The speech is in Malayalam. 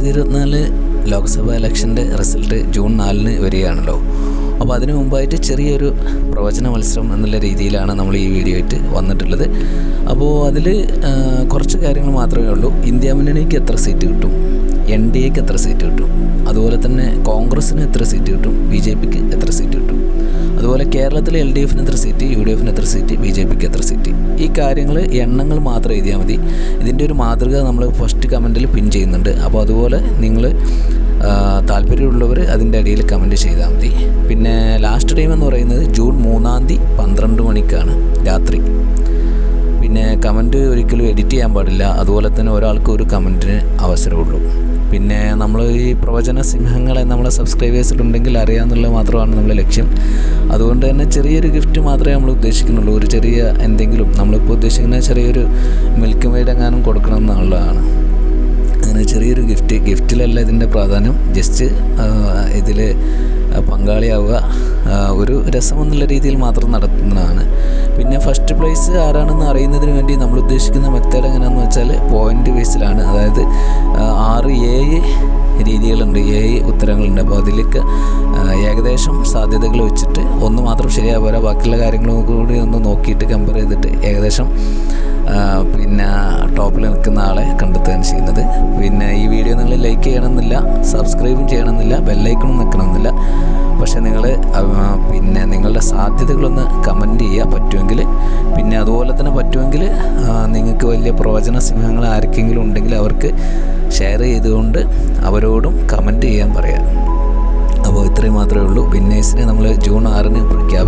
2024 ലോക്സഭാ ഇലക്ഷൻ്റെ റിസൾട്ട് ജൂൺ 4 വരികയാണല്ലോ. അപ്പോൾ അതിനു മുമ്പായിട്ട് ചെറിയൊരു പ്രവചന മത്സരം എന്നുള്ള രീതിയിലാണ് നമ്മൾ ഈ വീഡിയോ ആയിട്ട് വന്നിട്ടുള്ളത്. അപ്പോൾ അതിൽ കുറച്ച് കാര്യങ്ങൾ മാത്രമേ ഉള്ളൂ. ഇന്ത്യ മുന്നണിക്ക് എത്ര സീറ്റ് കിട്ടും, NDAക്ക് എത്ര സീറ്റ് കിട്ടും, അതുപോലെ തന്നെ കോൺഗ്രസ്സിന് എത്ര സീറ്റ് കിട്ടും, BJPക്ക് എത്ര സീറ്റ് കിട്ടും, അതുപോലെ കേരളത്തിലെ LDFന് എത്ര സീറ്റ്, UDFന് എത്ര സീറ്റ്, BJPക്ക് എത്ര സീറ്റ്, ഈ കാര്യങ്ങൾ എണ്ണങ്ങൾ മാത്രം എഴുതിയാൽ മതി. ഇതിൻ്റെ ഒരു മാതൃക നമ്മൾ ഫസ്റ്റ് കമൻറ്റിൽ പിൻ ചെയ്യുന്നുണ്ട്. അപ്പോൾ അതുപോലെ നിങ്ങൾ താല്പര്യമുള്ളവർ അതിൻ്റെ അടിയിൽ കമൻറ്റ് ചെയ്താൽ മതി. പിന്നെ ലാസ്റ്റ് ടൈം എന്ന് പറയുന്നത് ജൂൺ 3 12 മണിക്കാണ് രാത്രി. പിന്നെ കമൻറ്റ് ഒരിക്കലും എഡിറ്റ് ചെയ്യാൻ പാടില്ല. അതുപോലെ തന്നെ ഒരാൾക്ക് ഒരു കമൻറ്റിന് അവസരമുള്ളൂ. പിന്നെ നമ്മൾ ഈ പ്രവചന സിംഹങ്ങളെ നമ്മളെ സബ്സ്ക്രൈബേഴ്സിലുണ്ടെങ്കിൽ അറിയാമെന്നുള്ളത് മാത്രമാണ് നമ്മുടെ ലക്ഷ്യം. അതുകൊണ്ട് തന്നെ ചെറിയൊരു ഗിഫ്റ്റ് മാത്രമേ നമ്മൾ ഉദ്ദേശിക്കുന്നുള്ളൂ. ഒരു ചെറിയ എന്തെങ്കിലും നമ്മളിപ്പോൾ ഉദ്ദേശിക്കുന്ന ചെറിയൊരു മിൽക്ക് മെയ്ഡ് എങ്ങാനും കൊടുക്കണം എന്നുള്ളതാണ്. അങ്ങനെ ചെറിയൊരു ഗിഫ്റ്റിലല്ല ഇതിൻ്റെ പ്രാധാന്യം. ജസ്റ്റ് ഇതിൽ പങ്കാളിയാവുക, ഒരു രസമെന്നുള്ള രീതിയിൽ മാത്രം നടത്തുന്നതാണ്. പിന്നെ ഫസ്റ്റ് പ്രൈസ് ആരാണെന്ന് അറിയുന്നതിന് വേണ്ടി നമ്മൾ ഉദ്ദേശിക്കുന്ന മെത്തേഡ് എങ്ങനെയാണെന്ന് വെച്ചാൽ പോയിൻ്റ് ബേസിലാണ്. അതായത് 6-7 രീതികളുണ്ട്, 7 ഉത്തരങ്ങളുണ്ട്. അപ്പോൾ അതിലേക്ക് ഏകദേശം സാധ്യതകൾ വെച്ചിട്ട് ഒന്ന് മാത്രം ശരിയാ പോരാ, ബാക്കിയുള്ള കാര്യങ്ങളും കൂടി ഒന്ന് നോക്കിയിട്ട് കമ്പയർ ചെയ്തിട്ട് ഏകദേശം പിന്നെ ടോപ്പിൽ നിൽക്കുന്ന ആളെ കണ്ടെത്തുകയാണ് ചെയ്യുന്നത്. പിന്നെ ഈ വീഡിയോ നിങ്ങൾ ലൈക്ക് ചെയ്യണമെന്നില്ല, സബ്സ്ക്രൈബും ചെയ്യണമെന്നില്ല, ബെല്ലൈക്കണും നിൽക്കണമെന്നില്ല. പക്ഷേ നിങ്ങൾ പിന്നെ നിങ്ങളുടെ സാധ്യതകളൊന്ന് കമൻറ്റ് ചെയ്യുക പറ്റുമെങ്കിൽ. പിന്നെ അതുപോലെ തന്നെ പറ്റുമെങ്കിൽ നിങ്ങൾക്ക് വലിയ പ്രവചന സിംഹങ്ങൾ ആർക്കെങ്കിലും ഉണ്ടെങ്കിൽ അവർക്ക് ഷെയർ ചെയ്തുകൊണ്ട് അവരോടും കമൻറ്റ് ചെയ്യാൻ പറയാം. അപ്പോൾ ഇത്രയും മാത്രമേ ഉള്ളൂ. വിന്നേഴ്സിനെ നമ്മൾ ജൂൺ 6 പ്രഖ്യാപിക്കും.